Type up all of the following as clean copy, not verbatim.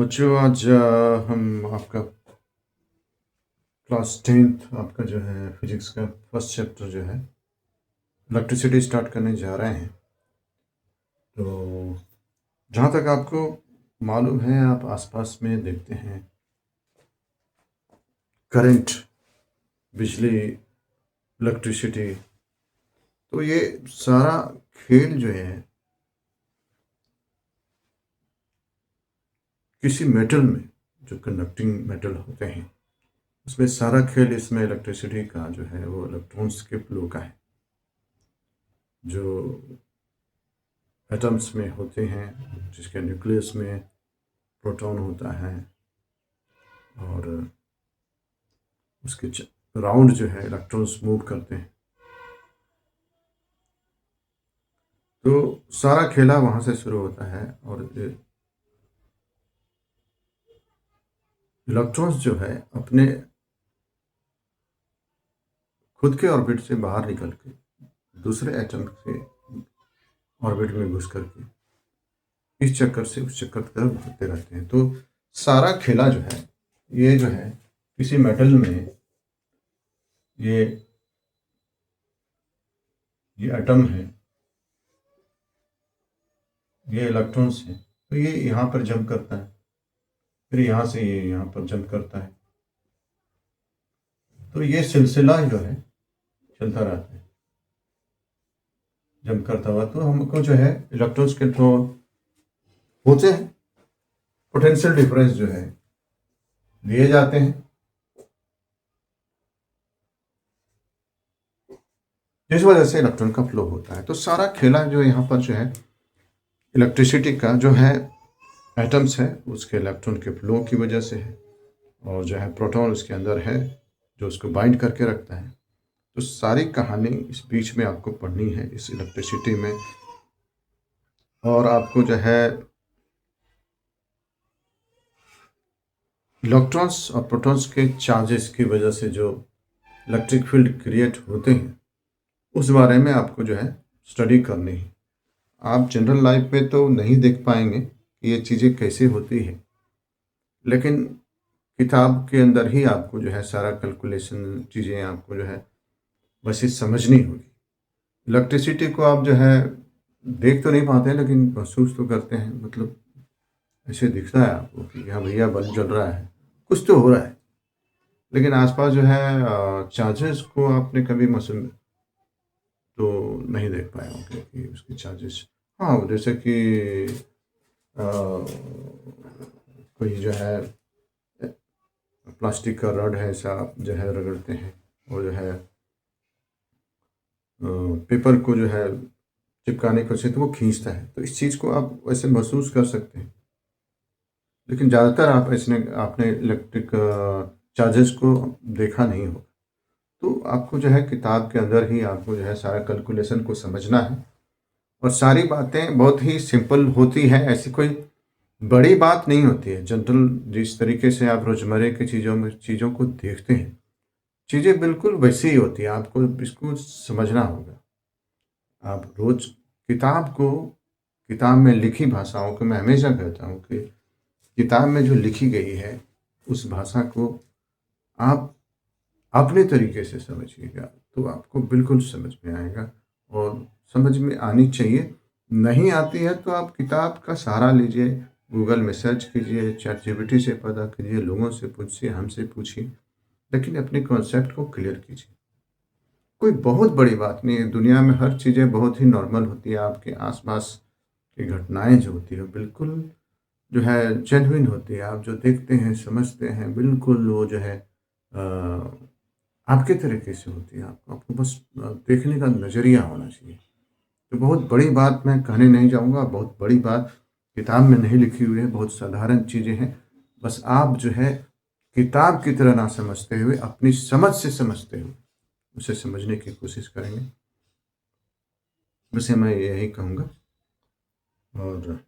तो बच्चों आज हम आपका क्लास 10th आपका जो है फिजिक्स का फर्स्ट चैप्टर जो है इलेक्ट्रिसिटी स्टार्ट करने जा रहे हैं। तो जहाँ तक आपको मालूम है आप आसपास में देखते हैं करंट, बिजली, इलेक्ट्रिसिटी। तो ये सारा खेल जो है किसी मेटल में, जो कंडक्टिंग मेटल होते हैं, उसमें सारा खेल इसमें इलेक्ट्रिसिटी का जो है वो इलेक्ट्रॉन्स के फ्लो का है, जो एटम्स में होते हैं, जिसके न्यूक्लियस में प्रोटॉन होता है और उसके राउंड जो है इलेक्ट्रॉन्स मूव करते हैं। तो सारा खेला वहाँ से शुरू होता है और इलेक्ट्रॉन्स जो है अपने खुद के ऑर्बिट से बाहर निकल के दूसरे एटम के ऑर्बिट में घुस करके इस चक्कर से उस चक्कर की तरफ घूमते रहते हैं। तो सारा खेला जो है ये जो है किसी मेटल में ये एटम है, ये इलेक्ट्रॉन्स है। तो ये यहाँ पर जंप करता है, फिर यहाँ से ये यहाँ पर जंप करता है। तो ये सिलसिला जो है चलता रहता है जंप करता हुआ। तो हमको जो है इलेक्ट्रॉन्स के थ्रो होते हैं, पोटेंशियल डिफरेंस जो है दिए जाते हैं, जिस वजह से इलेक्ट्रॉन का फ्लो होता है। तो सारा खेला जो यहाँ पर जो है इलेक्ट्रिसिटी का जो है एटम्स है उसके इलेक्ट्रॉन के फ्लो की वजह से है, और जो है प्रोटॉन उसके अंदर है जो उसको बाइंड करके रखता है। तो सारी कहानी इस बीच में आपको पढ़नी है इस इलेक्ट्रिसिटी में। और आपको जो है इलेक्ट्रॉन्स और प्रोटॉन्स के चार्जेस की वजह से जो इलेक्ट्रिक फील्ड क्रिएट होते हैं उस बारे में आपको जो है स्टडी करनी है। आप जनरल लाइफ में तो नहीं देख पाएंगे कि ये चीज़ें कैसे होती है, लेकिन किताब के अंदर ही आपको जो है सारा कैलकुलेशन चीज़ें आपको जो है बस ये समझनी होगी। इलेक्ट्रिसिटी को आप जो है देख तो नहीं पाते हैं, लेकिन महसूस तो करते हैं। मतलब ऐसे दिखता है आपको कि हाँ भैया बल्ब जल रहा है, कुछ तो हो रहा है, लेकिन आसपास जो है चार्जेस को आपने कभी महसूस तो नहीं देख पाए होंगे कि उसके चार्जेस। हाँ, जैसे कि कोई जो है प्लास्टिक का रड है, ऐसा आप जो है रगड़ते हैं और जो है पेपर को जो है चिपकाने को से तो वो खींचता है। तो इस चीज़ को आप वैसे महसूस कर सकते हैं, लेकिन ज़्यादातर आप इसने आपने इलेक्ट्रिक चार्जेस को देखा नहीं होगा। तो आपको जो है किताब के अंदर ही आपको जो है सारा कैलकुलेशन को समझना है, और सारी बातें बहुत ही सिंपल होती है, ऐसी कोई बड़ी बात नहीं होती है। जनरल जिस तरीके से आप रोज़मर्रे की चीज़ों को देखते हैं, चीज़ें बिल्कुल वैसी ही होती है। आपको इसको समझना होगा। आप रोज़ किताब को, किताब में लिखी भाषाओं को, मैं हमेशा कहता हूँ कि किताब में जो लिखी गई है उस भाषा को आप अपने तरीके से समझिएगा तो आपको बिल्कुल समझ में आएगा, और समझ में आनी चाहिए। नहीं आती है तो आप किताब का सहारा लीजिए, गूगल में सर्च कीजिए, चैट जीपीटी से पता कीजिए, लोगों से पूछिए, हमसे पूछिए, लेकिन अपने कॉन्सेप्ट को क्लियर कीजिए। कोई बहुत बड़ी बात नहीं है, दुनिया में हर चीज़ें बहुत ही नॉर्मल होती है। आपके आसपास की घटनाएं जो होती है बिल्कुल जो है जेन्युइन होती है। आप जो देखते हैं, समझते हैं, बिल्कुल वो जो है आपके तरीके से होती है। आपको बस देखने का नज़रिया होना चाहिए। तो बहुत बड़ी बात मैं कहने नहीं जाऊँगा, बहुत बड़ी बात किताब में नहीं लिखी हुई है, बहुत साधारण चीज़ें हैं। बस आप जो है किताब की तरह ना समझते हुए अपनी समझ से समझते हुए उसे समझने की कोशिश करेंगे। वैसे मैं यही कहूँगा। और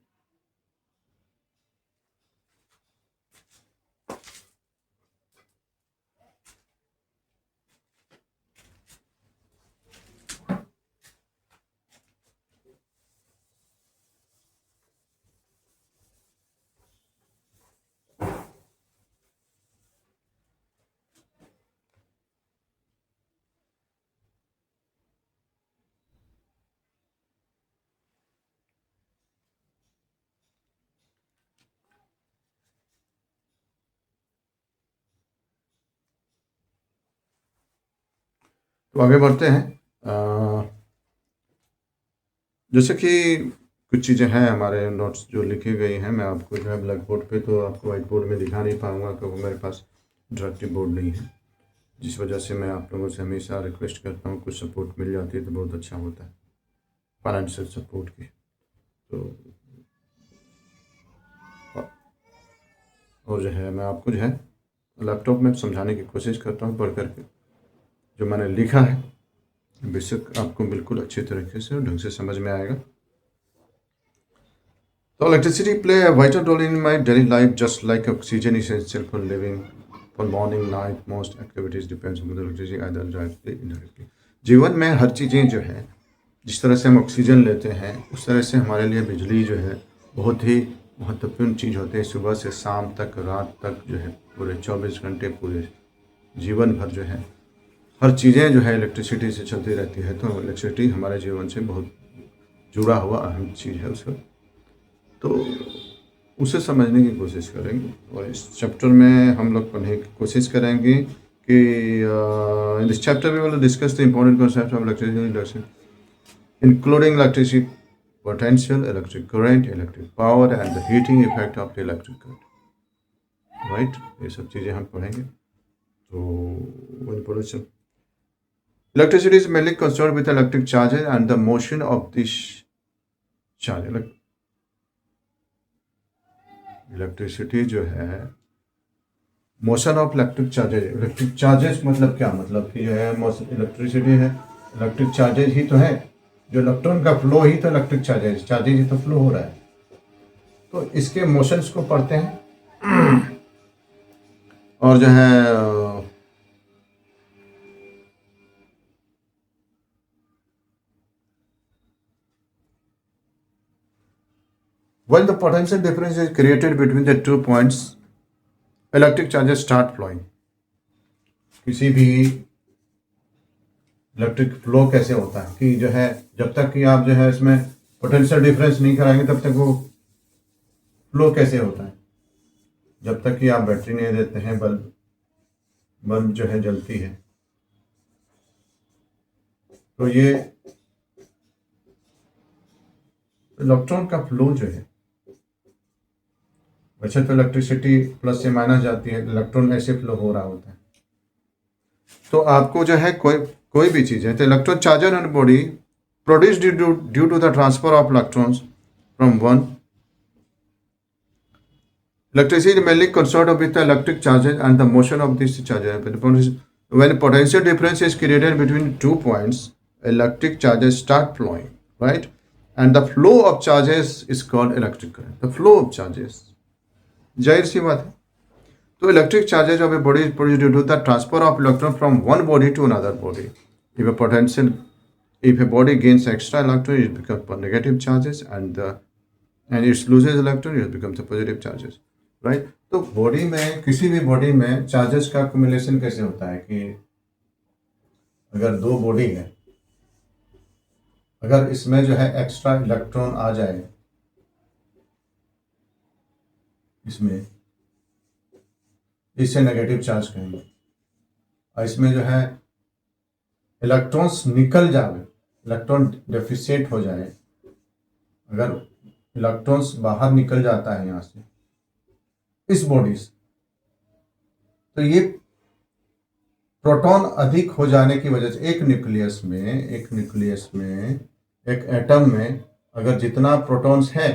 तो आगे बढ़ते हैं। जैसे कि कुछ चीज़ें हैं हमारे नोट्स जो लिखी गई हैं, मैं आपको जो है ब्लैक बोर्ड पे तो आपको व्हाइट बोर्ड में दिखा नहीं पाऊंगा क्योंकि मेरे पास इंटरेक्टिव बोर्ड नहीं है, जिस वजह से मैं आप लोगों से हमेशा रिक्वेस्ट करता हूँ कुछ सपोर्ट मिल जाती है तो बहुत अच्छा होता है, फाइनेंशियल सपोर्ट की। तो और जो है मैं आपको जो है लैपटॉप में समझाने की कोशिश करता हूँ पढ़ करके, जो मैंने लिखा है बेशक आपको बिल्कुल अच्छे तरीके से और ढंग से समझ में आएगा। So electricity play a vital role in my daily life, just like oxygen is essential for living. For morning, night, most activities depends on the electricity either directly, indirectly. जीवन में हर चीज़ें जो है, जिस तरह से हम ऑक्सीजन लेते हैं उस तरह से हमारे लिए बिजली जो है बहुत ही महत्वपूर्ण चीज़ होती है। सुबह से शाम तक, रात तक जो है, पूरे 24 घंटे पूरे जीवन भर जो है हर चीज़ें जो है इलेक्ट्रिसिटी से चलती रहती है। तो इलेक्ट्रिसिटी हमारे जीवन से बहुत जुड़ा हुआ अहम चीज़ है उसका, तो उसे समझने की कोशिश करेंगे। और इस चैप्टर में हम लोग पढ़ने की कोशिश करेंगे कि in this chapter we will discuss the important concept of electricity including electricity potential, electric current, electric power and the heating effect of the electric current. Right, ये सब चीज़ें हम पढ़ेंगे। तो introduction. Electricity is mainly concerned with electric charges and the motion of this charge. Electricity जो है motion of electric charges. Electric charges मतलब क्या, मतलब कि जो है इलेक्ट्रिसिटी है, इलेक्ट्रिक चार्जेज ही तो है, जो इलेक्ट्रॉन का फ्लो ही तो इलेक्ट्रिक चार्जेज ही तो फ्लो हो रहा है। तो इसके मोशंस को पढ़ते हैं और जो है when the potential difference is created between the 2 points, electric charges start flowing. किसी भी इलेक्ट्रिक फ्लो कैसे होता है कि जो है जब तक कि आप जो है इसमें पोटेंशियल डिफरेंस नहीं कराएंगे तब तक वो फ्लो कैसे होता है। जब तक कि आप बैटरी नहीं देते हैं, बल्ब जो है जलती है, तो ये इलेक्ट्रॉन का फ्लो जो है, वैसे तो इलेक्ट्रिसिटी प्लस से माइनस जाती है, इलेक्ट्रॉन ऐसे फ्लो हो रहा होता है। तो आपको जो है कोई भी चीज़ है तो electron charger on body produce due to the transfer of electrons from one electricity is mainly concerned with the electric charges and the motion of these charges. When potential difference is created between 2 points, electric charges start flowing, right? And the flow of charges is called electric current. The flow of charges, जाहिर सी बात है। तो electric charges of a body is produced due to the transfer of electron from one body to another body. If a body gains extra electron, it becomes negative charges, and it loses electron, it becomes a positive charges. Right तो body में, किसी भी body में charges का accumulation कैसे होता है कि अगर दो बॉडी है, अगर इसमें जो है एक्स्ट्रा इलेक्ट्रॉन आ जाए, इसमें इसे नेगेटिव चार्ज कहेंगे, और इसमें जो है इलेक्ट्रॉन्स निकल जाए, इलेक्ट्रॉन डेफिशिएट हो जाए, अगर इलेक्ट्रॉन्स बाहर निकल जाता है यहाँ से इस बॉडी से, तो ये प्रोटॉन अधिक हो जाने की वजह से एक न्यूक्लियस में एक एटम में अगर जितना प्रोटॉन्स है,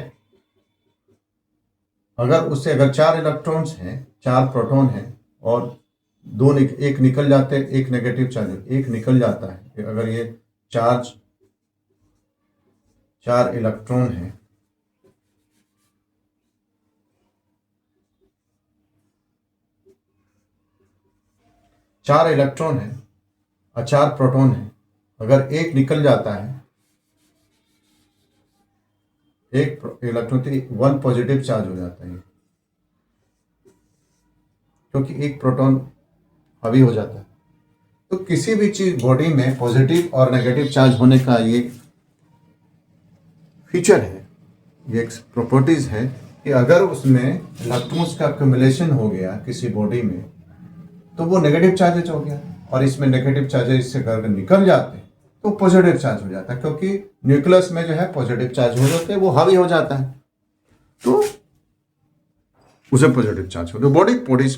अगर उससे अगर 4 इलेक्ट्रॉन्स हैं, 4 प्रोटॉन हैं और एक निकल जाते, एक नेगेटिव चार्ज एक निकल जाता है, अगर ये 4 इलेक्ट्रॉन हैं, 4 इलेक्ट्रॉन है और 4 प्रोटॉन है, अगर एक निकल जाता है, एक इलेक्ट्रॉन तो 1 पॉजिटिव चार्ज हो जाता है, क्योंकि एक प्रोटॉन हावी हो जाता है। तो किसी भी चीज बॉडी में पॉजिटिव और नेगेटिव चार्ज होने का ये फीचर है, ये एक प्रॉपर्टीज है कि अगर उसमें इलेक्ट्रॉन्स का अक्यूमुलेशन हो गया किसी बॉडी में तो वो नेगेटिव चार्जेज हो गया, और इसमें नेगेटिव चार्जेस इससे अगर निकल जाते हैं तो पॉजिटिव चार्ज हो जाता है, क्योंकि न्यूक्लियस में जो है पॉजिटिव चार्ज हो जाते हैं, वो हावी हो जाता है, तो उसे पॉजिटिव चार्ज हो, तो बॉडी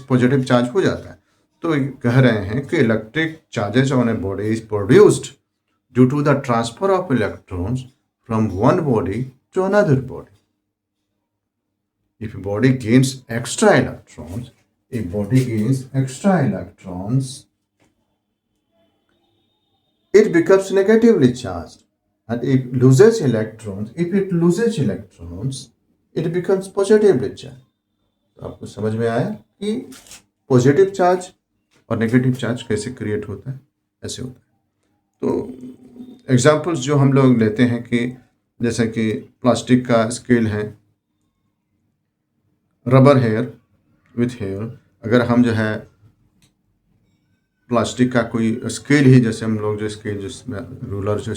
पॉजिटिव चार्ज हो जाता है। तो कह रहे हैं कि electric charges on a body is produced due to the transfer of electrons from one body to another body. If a body gains extra electrons, it becomes negatively charged. And if it loses electrons, it becomes positively charged. तो आपको समझ में आया कि positive charge और negative charge कैसे create होता है, ऐसे होता है। तो एग्जांपल्स जो हम लोग लेते हैं कि जैसे कि प्लास्टिक का स्केल है, रबर हेयर विथ हेयर, अगर हम जो है प्लास्टिक का कोई स्केल ही, जैसे हम लोग जो स्केल जिसमें रूलर जो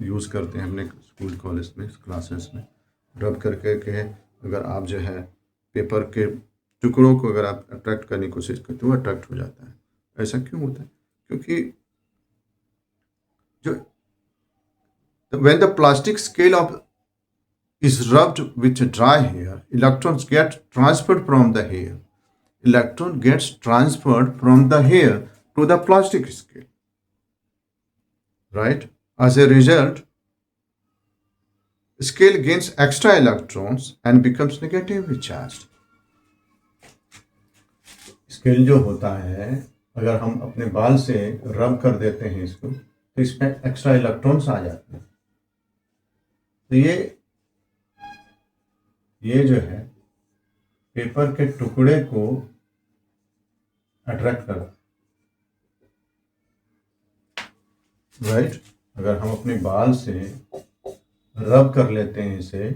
यूज़ करते हैं अपने स्कूल कॉलेज में क्लासेस में, रब करके के अगर आप जो है पेपर के टुकड़ों को अगर आप अट्रैक्ट करने की कोशिश करते हो, अट्रैक्ट हो जाता है। ऐसा क्यों होता है? क्योंकि जो when the plastic scale of is rubbed with dry hair, electrons get transferred from the hair. Electron gets transferred from the hair to the plastic scale. Right? As a result, scale gains extra electrons and becomes negatively charged. Scale जो होता है, अगर हम अपने बाल से रब कर देते हैं इसको, तो इसमें एक्स्ट्रा इलेक्ट्रॉन्स आ जाते हैं। तो ये जो है पेपर के टुकड़े को अट्रैक्ट करता है, राइट? अगर हम अपने बाल से रब कर लेते हैं इसे,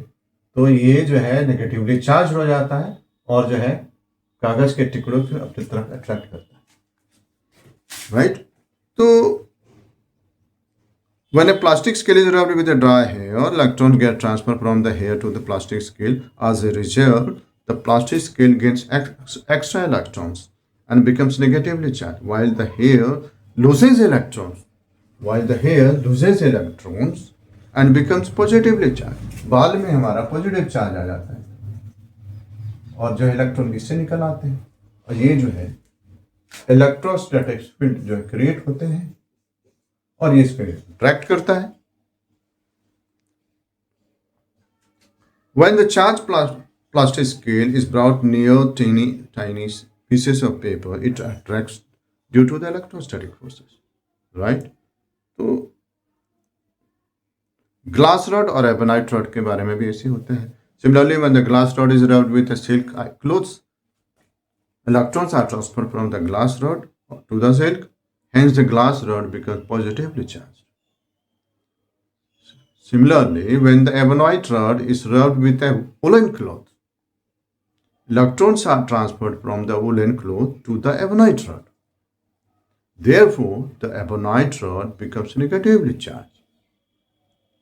तो ये जो है नेगेटिवली चार्ज हो जाता है और जो है कागज के टुकड़ों को अपनी तरफ अट्रैक्ट करता है, राइट? तो when a plastic scale is rubbed with a dry hair, electrons get transferred from the hair to the plastic scale. As a result, the plastic scale gains extra electrons and becomes negatively charged, while the hair loses electrons. And becomes positively charged. बाल में हमारा positive charge आ जाता है और जो electron इससे निकल आते हैं, और ये जो है इलेक्ट्रोस्टैटिक फील्ड जो क्रिएट होते हैं और ये इसको अट्रैक्ट करता है। When the charged plastic scale is brought near tiny pieces of paper, it attracts due to the electrostatic forces, right? तो ग्लास रॉड और एबोनाइट रॉड के बारे में भी ऐसे होते हैं। Similarly, when the glass rod is rubbed with a silk cloth, electrons are transferred from the glass rod to the silk. Hence, the glass rod becomes positively charged. Similarly, when the ebonite rod is rubbed with a woolen cloth, electrons are transferred from the woolen cloth to the ebonite rod. Therefore, the ebonite rod becomes negatively charged.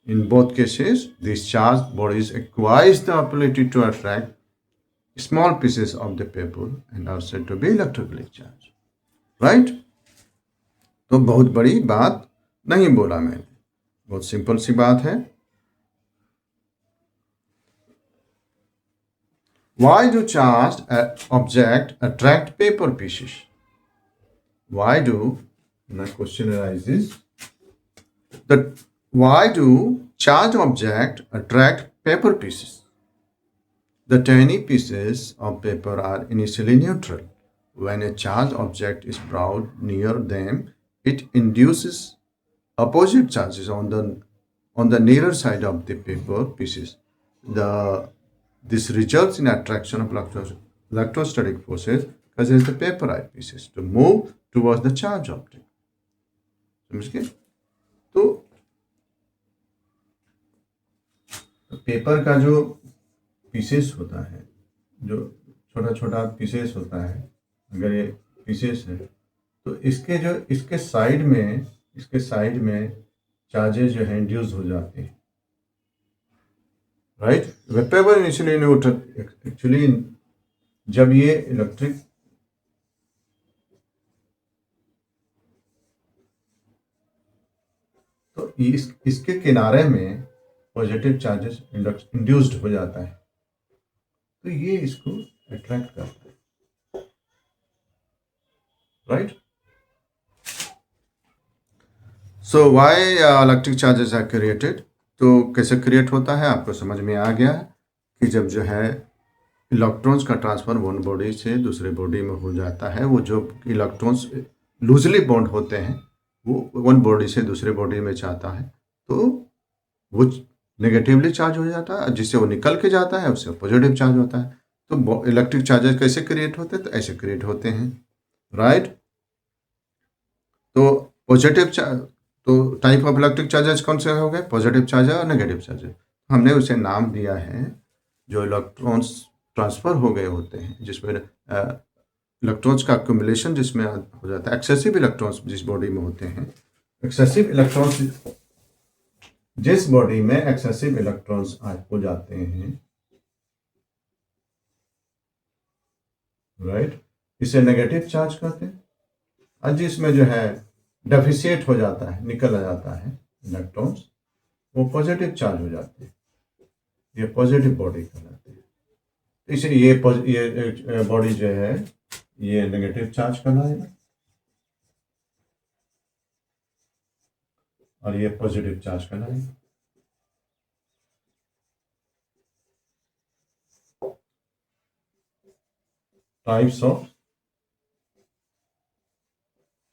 In both cases, these charged bodies acquires the ability to attract small pieces of the paper and are said to be electrically charged. Right? तो बहुत बड़ी बात नहीं बोला मैंने, बहुत simple सी बात है। Why do charged objects attract paper pieces? Why do, my question arises, that why do charged objects attract paper pieces? The tiny pieces of paper are initially neutral. When a charged object is brought near them, it induces opposite charges on the nearer side of the paper pieces. This results in attraction of electrostatic forces causes the paper eyepieces to move towards the charged object. समझ गए? तो paper का जो pieces होता है, जो छोटा छोटा पीसेस होता है, अगर ये पीसेस है तो इसके साइड में चार्जेस जो है इंड्यूस हो जाते हैं, right? Paper initially neutral, actually जब ये इलेक्ट्रिक इसके किनारे में पॉजिटिव चार्जेस इंड्यूस्ड हो जाता है, तो ये इसको अट्रैक्ट करता है, right. So why electric charges are created, तो कैसे क्रिएट होता है आपको समझ में आ गया कि जब जो है इलेक्ट्रॉन्स का ट्रांसफर वन बॉडी से दूसरे बॉडी में हो जाता है, वो जो इलेक्ट्रॉन्स लूजली बॉन्ड होते हैं वो वन बॉडी से दूसरे बॉडी में जाता है, तो वो नेगेटिवली चार्ज हो जाता है, जिससे वो निकल के जाता है उससे पॉजिटिव चार्ज होता है। तो इलेक्ट्रिक चार्जेस कैसे क्रिएट होते हैं, तो ऐसे क्रिएट होते हैं, राइट। तो पॉजिटिव तो टाइप ऑफ इलेक्ट्रिक चार्जेस कौन से हो गए, पॉजिटिव चार्ज और नेगेटिव चार्जेस। हमने उसे नाम दिया है जो इलेक्ट्रॉन्स ट्रांसफर हो गए होते हैं, जिसमें इलेक्ट्रॉन्स का अक्यूमुलेशन जिसमें हो जाता है, एक्सेसिव इलेक्ट्रॉन्स जिस बॉडी में होते हैं, एक्सेसिव इलेक्ट्रॉन्स जिस बॉडी में एक्सेसिव इलेक्ट्रॉन्स हो जाते हैं, राइट, इसे नेगेटिव चार्ज कहते हैं। और जिसमें जो है डेफिशिएट हो जाता है, निकल आ जाता है इलेक्ट्रॉन्स, वो पॉजिटिव चार्ज हो जाते हैं, ये पॉजिटिव बॉडी कहलाते हैं। इसलिए ये बॉडी जो है ये नेगेटिव चार्ज कहलाएगा और ये पॉजिटिव चार्ज कहलाएगा। टाइप्स ऑफ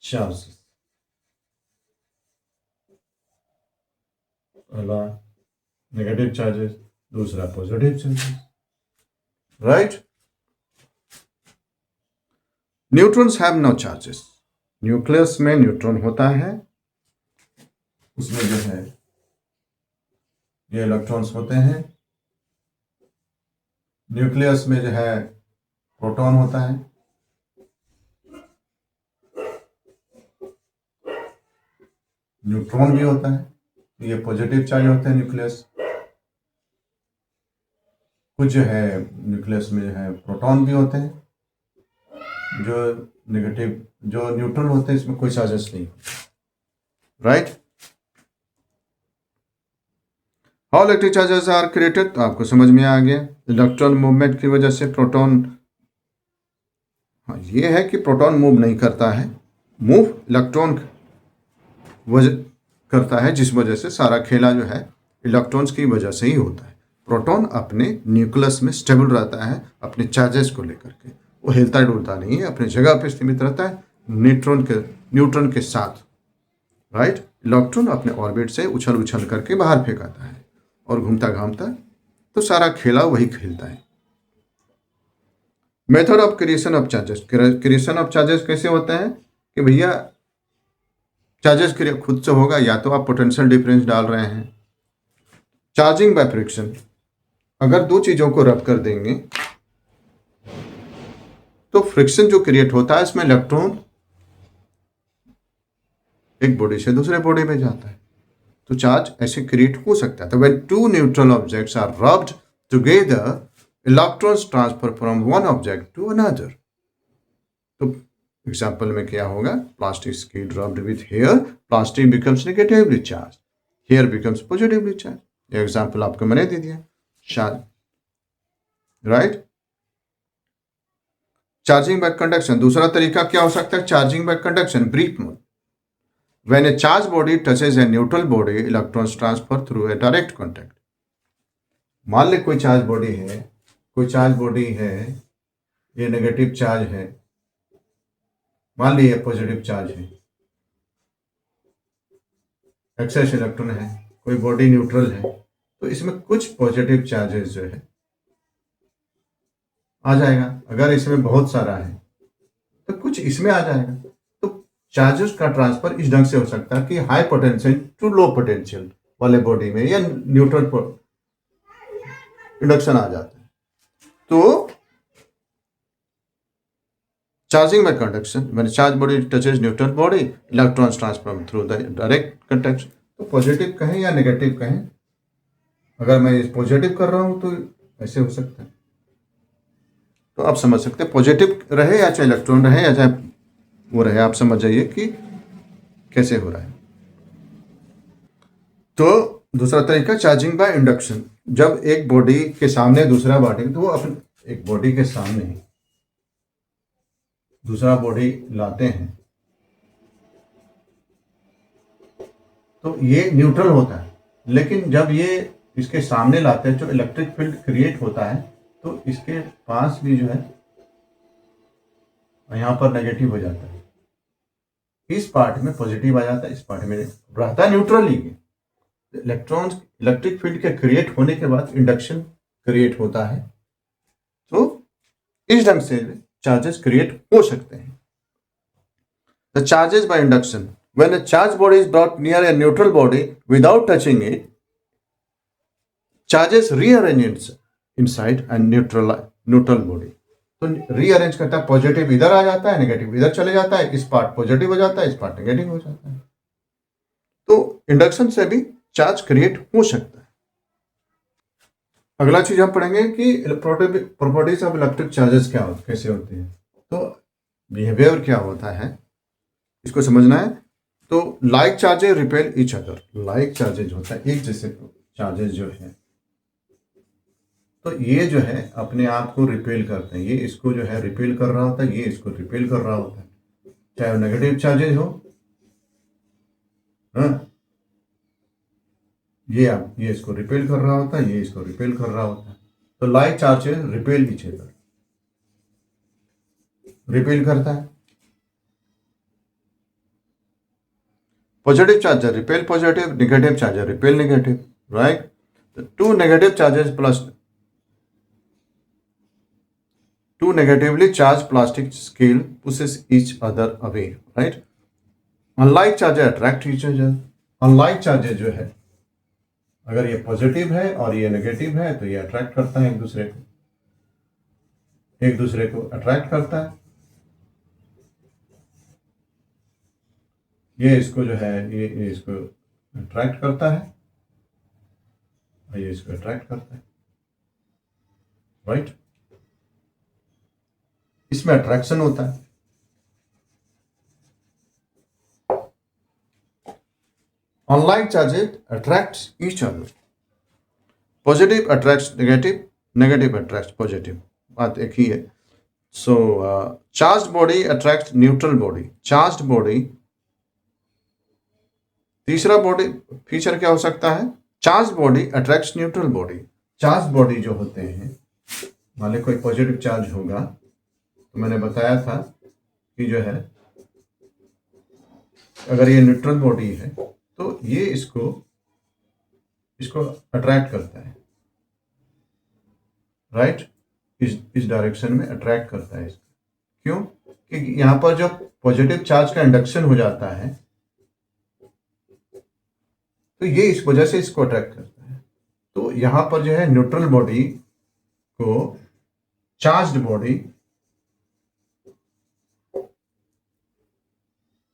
चार्जेस, पहला नेगेटिव चार्जेस, दूसरा positive charges, right. Neutrons have no charges, nucleus में न्यूट्रॉन होता है, उसमें जो है ये इलेक्ट्रॉन्स होते हैं। न्यूक्लियस में जो है प्रोटॉन होता है, न्यूट्रॉन भी होता है, ये पॉजिटिव चार्ज होते हैं न्यूक्लियस। कुछ जो है न्यूक्लियस में जो है प्रोटॉन भी होते हैं, जो नेगेटिव, जो न्यूट्रल होते हैं इसमें कोई चार्जेस नहीं, right. How electric charges are created, तो आपको समझ में आ गया, इलेक्ट्रॉन मूवमेंट की वजह से प्रोटॉन, हाँ ये है कि प्रोटॉन मूव नहीं करता है, मूव इलेक्ट्रॉन करता है, जिस वजह से सारा खेला जो है इलेक्ट्रॉन्स की वजह से ही होता है। प्रोटॉन अपने न्यूक्लियस में स्टेबल रहता है अपने चार्जेस को लेकर के, वो हिलता डुलता नहीं है, अपनी जगह पे सीमित रहता है न्यूट्रॉन के साथ, राइट। इलेक्ट्रॉन अपने ऑर्बिट से उछल उछल करके बाहर फेंकाता है और घूमता घामता, तो सारा खेला वही खेलता है। Method of creation of charges, creation of charges कैसे होते हैं कि भैया चार्जेस खुद से होगा, या तो आप पोटेंशियल डिफरेंस डाल रहे हैं। चार्जिंग बाय फ्रिक्शन, अगर दो चीजों को रब कर देंगे तो फ्रिक्शन जो क्रिएट होता है, इसमें इलेक्ट्रॉन एक बॉडी से दूसरे बॉडी में जाता है, तो चार्ज ऐसे क्रिएट हो सकता है। तो when two neutral objects are rubbed together, electrons transfer from one object to another. तो एग्जाम्पल में क्या होगा, प्लास्टिक की rubbed with hair, plastic becomes negatively charge, hair becomes positively charge. ये एग्जाम्पल आपको मैंने दे दिया, राइट। चार्जिंग बाय कंडक्शन, दूसरा तरीका क्या हो सकता है, charging by conduction, brief mode. When a charged body touches a neutral body, electrons transfer through a direct contact. मान ले कोई चार्ज बॉडी है, ये नेगेटिव चार्ज है, मान ली ये पॉजिटिव चार्ज है, एक्सेस इलेक्ट्रॉन है, कोई बॉडी न्यूट्रल है, तो इसमें कुछ पॉजिटिव चार्जेस जो है आ जाएगा। अगर इसमें बहुत सारा है तो कुछ इसमें आ जाएगा। तो चार्जेस का ट्रांसफर इस ढंग से हो सकता है कि high potential to low potential वाले बॉडी में या न्यूट्रल इंडक्शन आ जाता है। तो charging by conduction, when charge body touches neutral body, electrons transfer through the direct conduction. तो पॉजिटिव कहें या नेगेटिव कहें, अगर मैं पॉजिटिव कर रहा हूं तो ऐसे हो सकता है। तो आप समझ सकते हैं, पॉजिटिव रहे या चाहे इलेक्ट्रॉन रहे या चाहे वो रहे, आप समझ जाइए कि कैसे हो रहा है। तो दूसरा तरीका चार्जिंग बाय इंडक्शन। जब एक बॉडी के सामने दूसरा बॉडी, तो वो अपने एक बॉडी के सामने दूसरा बॉडी लाते हैं तो ये न्यूट्रल होता है, लेकिन जब ये इसके सामने लाते हैं जो इलेक्ट्रिक फील्ड क्रिएट होता है तो इसके पास भी जो है यहाँ पर नेगेटिव हो जाता है, इस पार्ट में पॉजिटिव आ जाता है, इस पार्ट में रहता है न्यूट्रल ही। इलेक्ट्रॉन्स इलेक्ट्रिक फील्ड के क्रिएट होने के बाद इंडक्शन क्रिएट होता है, तो इस ढंग से चार्जेस क्रिएट हो सकते हैं। The charges by induction, when a charged body is brought near a neutral body without touching it, charges rearrange inside a neutral body। तो रीअरेंज करता है, पॉजिटिव इधर आ जाता है, नेगेटिव इधर चले जाता है, इस पार्ट पॉजिटिव हो जाता है, इस पार्ट नेगेटिव हो जाता है। तो इंडक्शन से भी चार्ज क्रिएट हो सकता है। अगला चीज हम पढ़ेंगे कि प्रॉपर्टीज ऑफ इलेक्ट्रिक चार्जेस क्या होते, कैसे होते हैं, तो बिहेवियर क्या होता है इसको समझना है। तो like charges repel each other, like charges होता है एक जैसे चार्जेस जो है, तो ये जो है अपने आप को रिपेल करते हैं, ये इसको जो है रिपेल कर रहा होता है, ये इसको रिपेल कर रहा होता है, चाहे वो नेगेटिव चार्जेज हो, हाँ, ये इसको रिपेल कर रहा होता है, ये इसको रिपेल कर रहा होता है। तो like charges repel each other, repel करता है। Positive charger repel positive, negative charger repel negative, right? The two negative charges plus two negatively charged plastic scale pushes each other away, right? Unlike charger attract each other, unlike charger जो है अगर ये positive है और ये negative है तो ये अट्रैक्ट करता है एक दूसरे को अट्रैक्ट करता है। ये इसको जो है ये इसको अट्रैक्ट करता है और ये इसको अट्रैक्ट करता है, राइट? इसमें अट्रैक्शन होता है। Unlike charges attracts each other, positive attracts negative, negative attracts positive, बात एक ही है। So charged body attracts neutral body, charged body. तीसरा बॉडी फीचर क्या हो सकता है, charge body attracts neutral body. Charge body जो होते हैं, मान लो कोई पॉजिटिव चार्ज होगा तो मैंने बताया था कि जो है अगर ये न्यूट्रल बॉडी है तो ये इसको अट्रैक्ट करता है, राइट? इस डायरेक्शन में अट्रैक्ट करता है इसको। क्यों? क्योंकि यहाँ पर जो पॉजिटिव चार्ज का इंडक्शन हो जाता है तो ये इस वजह से इसको अट्रैक्ट करता है। तो यहां पर जो है न्यूट्रल बॉडी को चार्ज्ड बॉडी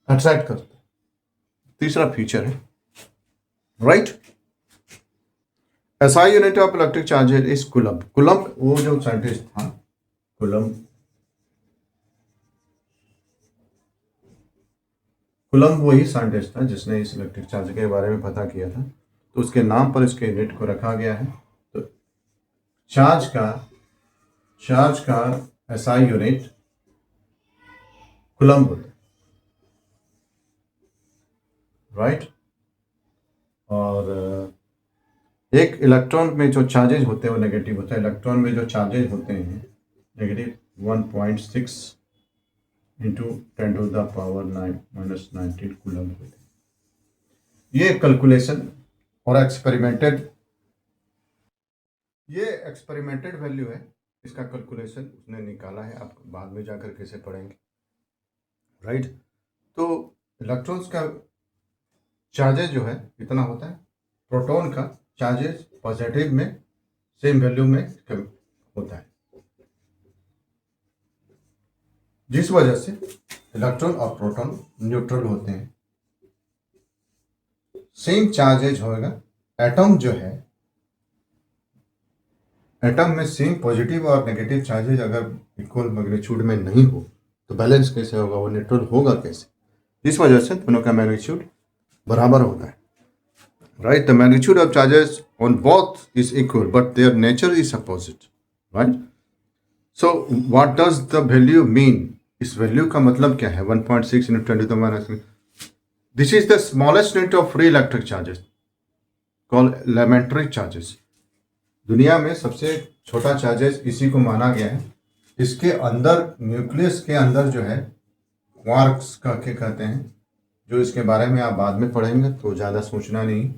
अट्रैक्ट करता है, तीसरा फीचर है, right? SI unit of electric charges is coulomb. Coulomb वो जो साइंटिस्ट था, कूलम्ब वही साइंटिस्ट था जिसने इस इलेक्ट्रिक चार्ज के बारे में पता किया था, तो उसके नाम पर इसके यूनिट को रखा गया है। तो चार्ज का एसआई यूनिट कूलम्ब होता है, राइट? और एक इलेक्ट्रॉन में जो चार्जेज होते हैं वो नेगेटिव होता है। इलेक्ट्रॉन में जो चार्जेज होते हैं negative 1.6 into 10 to the power 9-19 coulomb होते हैं। ये कैलकुलेशन और एक्सपेरिमेंटेड वैल्यू है, इसका कैलकुलेशन उसने निकाला है, आप बाद में जाकर कैसे पढ़ेंगे, राइट? तो इलेक्ट्रॉन्स का चार्जेज जो है कितना होता है, प्रोटॉन का चार्जेज पॉजिटिव में सेम वैल्यू में होता है, जिस वजह से इलेक्ट्रॉन और प्रोटॉन न्यूट्रल होते हैं। सेम चार्जेज होगा, एटम जो है, एटम में सेम पॉजिटिव और नेगेटिव चार्जेज अगर इक्वल मैग्नीट्यूड में नहीं हो तो बैलेंस कैसे होगा, वो न्यूट्रल होगा कैसे? इस वजह से दोनों का मैग्नीट्यूड बराबर होता है, right? The magnitude of charges on both is equal, but their nature is opposite, right? So what does the value mean? इस वैल्यू का मतलब क्या है? 1.6 into 10 to the minus 3. This is the smallest unit of free electric charges called elementary charges. दुनिया में सबसे छोटा charges इसी को माना गया है. इसके अंदर न्यूक्लियस के अंदर जो है क्वार्क्स का क्या कहते हैं, जो इसके बारे में आप बाद में पढ़ेंगे तो ज़्यादा सोचना नहीं.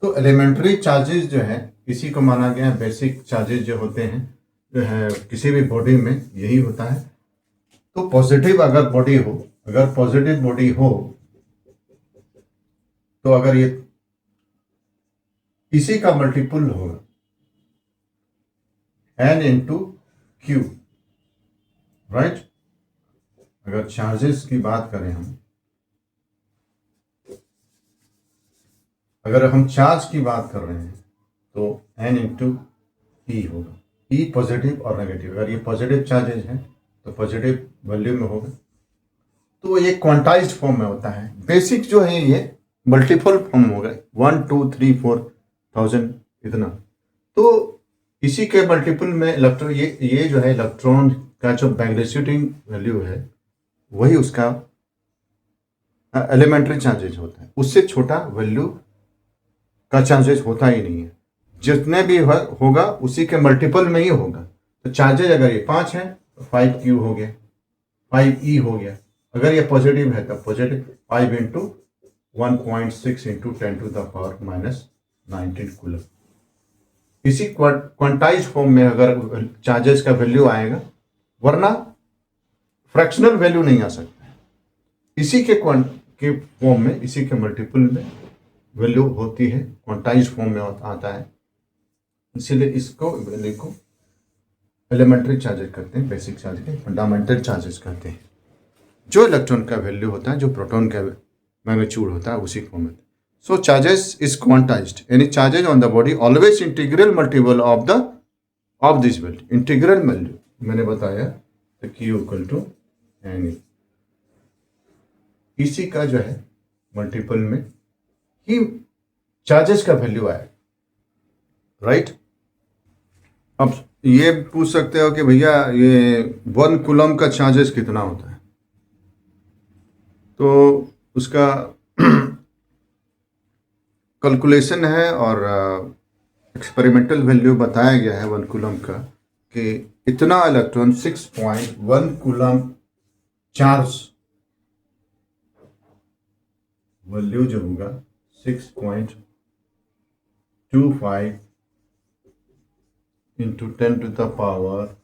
तो एलिमेंट्री चार्जेस जो है इसी को माना गया है. बेसिक चार्जेस जो होते हैं जो है किसी भी बॉडी में यही होता है. तो पॉजिटिव अगर बॉडी हो, अगर पॉजिटिव बॉडी हो तो अगर ये इसी का मल्टीपल होगा n इंटू क्यू, राइट. अगर चार्जेस की बात करें हम, अगर हम चार्ज की बात कर रहे हैं तो n इंटू ई होगा. ई पॉजिटिव और नेगेटिव. अगर ये पॉजिटिव चार्जेज हैं तो पॉजिटिव वैल्यू में होगा. तो ये क्वांटाइज्ड फॉर्म में होता है. बेसिक जो है ये मल्टीपल फॉर्म होगा 1 2 3 4,000 इतना. तो इसी के मल्टीपल में इलेक्ट्रॉन, ये जो है इलेक्ट्रॉन का जो मैग्नीट्यूडिंग वैल्यू है वही उसका एलिमेंट्री चार्जेज होता है. उससे छोटा वैल्यू का चार्जेज होता ही नहीं है. जितने भी होगा उसी के मल्टीपल में ही होगा. तो चार्जेज अगर ये 5 है तो 5Q हो गया, 5E हो गया. अगर ये पॉजिटिव है तब positive 5 into 1.6 into 10 to the power minus 19 coulomb. इसी क्वांटाइज फॉर्म में अगर चार्जेस का वैल्यू आएगा, वरना फ्रैक्शनल वैल्यू नहीं आ सकता है. इसी के फॉर्म में, इसी के मल्टीपल में वैल्यू होती है, क्वांटाइज फॉर्म में आता है. इसीलिए इसको वैल्यू को एलिमेंट्री चार्जेस करते हैं, बेसिक चार्ज के फंडामेंटल चार्जेस करते हैं. जो इलेक्ट्रॉन का वैल्यू होता है, जो प्रोटॉन का मैग्नीट्यूड होता है, उसी फॉर्म में. So charges is quantized. Any charges on the body always integral multiple of this value. Integral value मैंने बताया तो Q इक्वल टू एन. इसी का जो है मल्टीपल में ही चार्जेस का वैल्यू आया, राइट. अब ये पूछ सकते हो कि भैया ये 1 कूलम का चार्जेस कितना होता है. तो उसका कैलकुलेशन है और एक्सपेरिमेंटल वैल्यू बताया गया है 1 कूलम का कि इतना इलेक्ट्रॉन 6.1 कूलम चार्ज वैल्यू जो होगा 6.25 इंटू 10 टू द पावर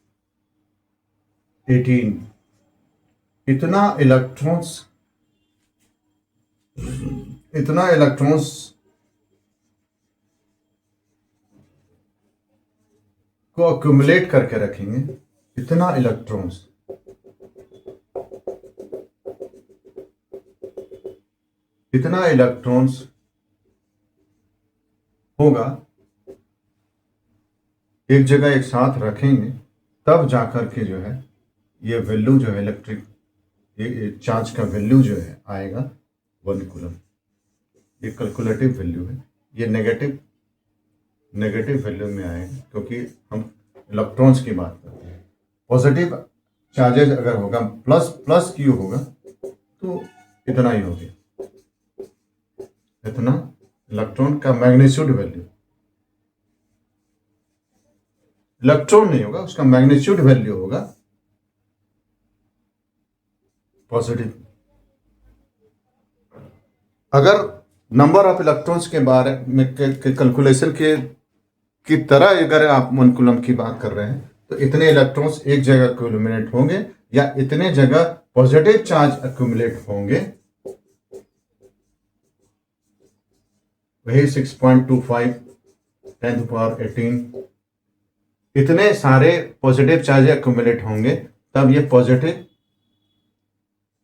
18. इतना इलेक्ट्रॉन्स को अक्यूमुलेट करके रखेंगे. इतना इलेक्ट्रॉन्स होगा, एक जगह एक साथ रखेंगे, तब जाकर के जो है ये वैल्यू जो है इलेक्ट्रिक चार्ज का वैल्यू जो है आएगा 1 कूलम. ये कैलकुलेटिव वैल्यू है. ये नेगेटिव वैल्यू में आएगा क्योंकि हम इलेक्ट्रॉन्स की बात करते हैं. पॉजिटिव चार्जेज अगर होगा प्लस क्यू होगा तो इतना ही हो गया. इतना इलेक्ट्रॉन का मैग्नीट्यूड वैल्यू, इलेक्ट्रॉन नहीं होगा, उसका मैग्नीट्यूड वैल्यू होगा पॉजिटिव. अगर नंबर ऑफ इलेक्ट्रॉन्स के बारे में कैलकुलेशन की तरह अगर आप 1 कूलम की बात कर रहे हैं तो इतने इलेक्ट्रॉन्स एक जगह अक्यूमुलेट होंगे या इतने जगह पॉजिटिव चार्ज अक्यूमुलेट होंगे. वही 6.25 10 टू पावर 18 इतने सारे पॉजिटिव चार्ज अक्यूमुलेट होंगे, तब ये पॉजिटिव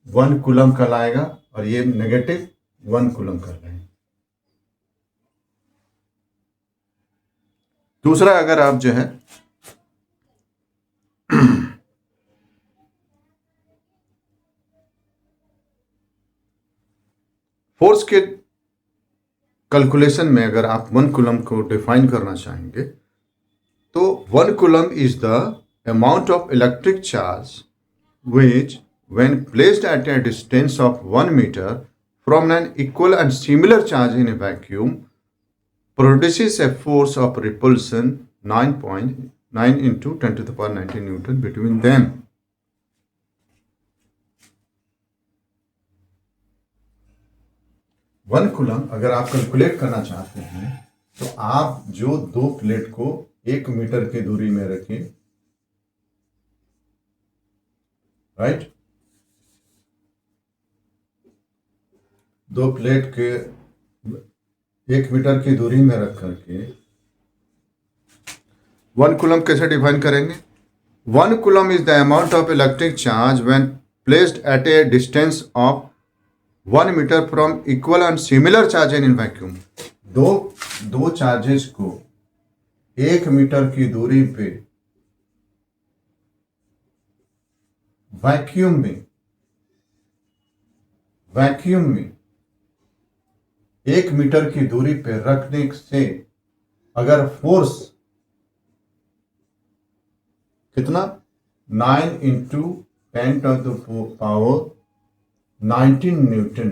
1 कूलम कहलाएगा और ये नेगेटिव 1 कूलम कहलाएगा. दूसरा, अगर आप जो है फोर्स के कैलकुलेशन में अगर आप 1 कूलम को डिफाइन करना चाहेंगे तो 1 coulomb is the amount of electric charge which when placed at a distance of 1 meter from an equal and similar charge in a vacuum produces a force of repulsion 9.9 into 10 to the power 19 Newton between them. One coulomb अगर आप calculate करना चाहते हैं तो आप जो दो plate को 1 मीटर की दूरी में रखें, राइट, दो प्लेट के 1 मीटर की दूरी में रख करके 1 कूलम कैसे डिफाइन करेंगे? 1 coulomb is the amount of electric charge when placed at a distance of 1 metre from equal and similar charge in vacuum. दो चार्जेस को 1 मीटर की दूरी पे वैक्यूम में 1 मीटर की दूरी पे रखने से अगर फोर्स कितना 9 into 10 to the power 19 newton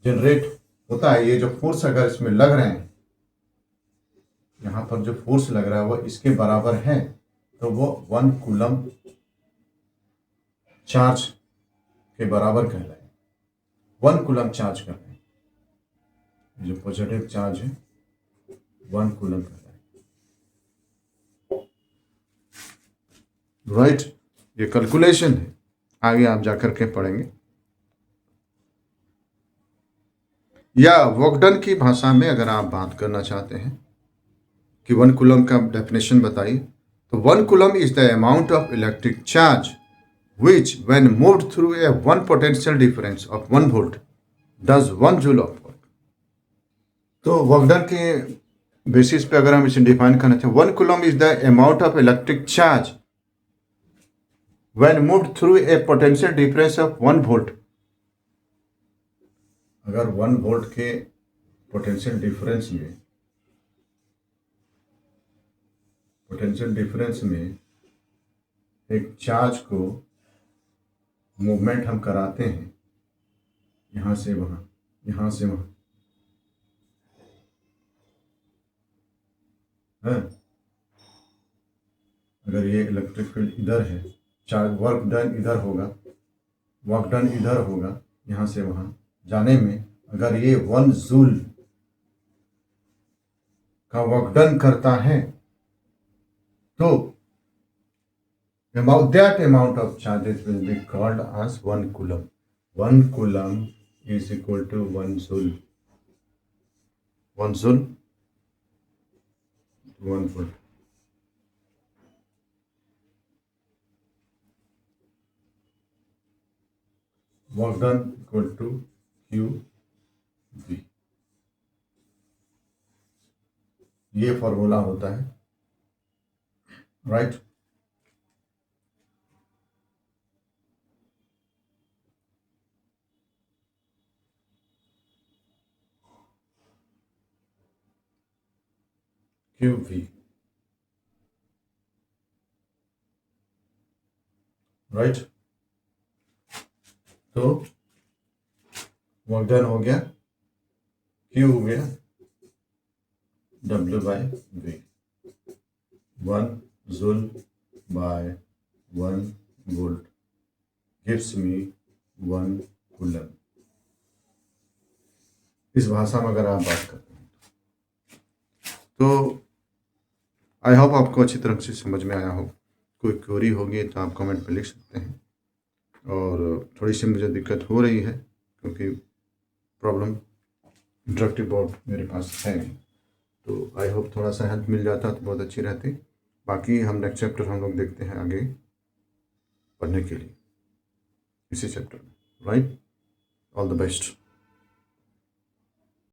generate होता है। ये जो फोर्स अगर इसमें लग रहे हैं, यहां पर जो फोर्स लग रहा है वो इसके बराबर है, तो वो 1 कूलम चार्ज के बराबर कह रहे हैं। 1 कूलम चार्ज कर रहे हैं, जो पॉजिटिव चार्ज है 1 कूलम कर रहा है, राइट। ये कैलकुलेशन है, आगे आप जाकर के पढ़ेंगे। या वॉकडन की भाषा में अगर आप बात करना चाहते हैं कि 1 कूलम का डेफिनेशन बताइए, तो 1 coulomb is the amount of electric charge which when moved through a one potential difference of 1 volt does 1 joule of work। तो वॉकडन के बेसिस पे अगर हम इसे डिफाइन करना चाहें, 1 coulomb is the amount of electric charge when moved through a potential difference of 1 volt। अगर 1 volt के पोटेंशियल डिफरेंस में एक चार्ज को मूवमेंट हम कराते हैं यहां से वहां, यहां से वहां, है? अगर ये इलेक्ट्रिक फील्ड इधर है, चार्ज वर्क डन इधर होगा, वर्क डन इधर होगा, यहां से वहां जाने में अगर ये 1 जूल का वर्क डन करता है तो that amount of charges will be called as 1 coulomb। 1 coulomb is equal to 1 joule। 1 joule 1 volt। Work done equal to QV। ये फॉर्मूला होता है, राइट। QV, right. तो वर्क डन हो गया, Q हो गया W/V। 1 joule by 1 volt gives me 1 coulomb। इस भाषा में अगर आप बात करते हैं तो आई होप आपको अच्छी तरह से समझ में आया हो। कोई क्वेरी होगी तो आप कमेंट में लिख सकते हैं। और थोड़ी सी मुझे दिक्कत हो रही है क्योंकि प्रॉब्लम इंटरेक्टिव बोर्ड मेरे पास है नहीं, तो आई होप थोड़ा सा हेल्प मिल जाता तो बहुत अच्छी रहती। बाकी हम नेक्स्ट चैप्टर हम लोग देखते हैं आगे पढ़ने के लिए इसी चैप्टर में, राइट। All the best.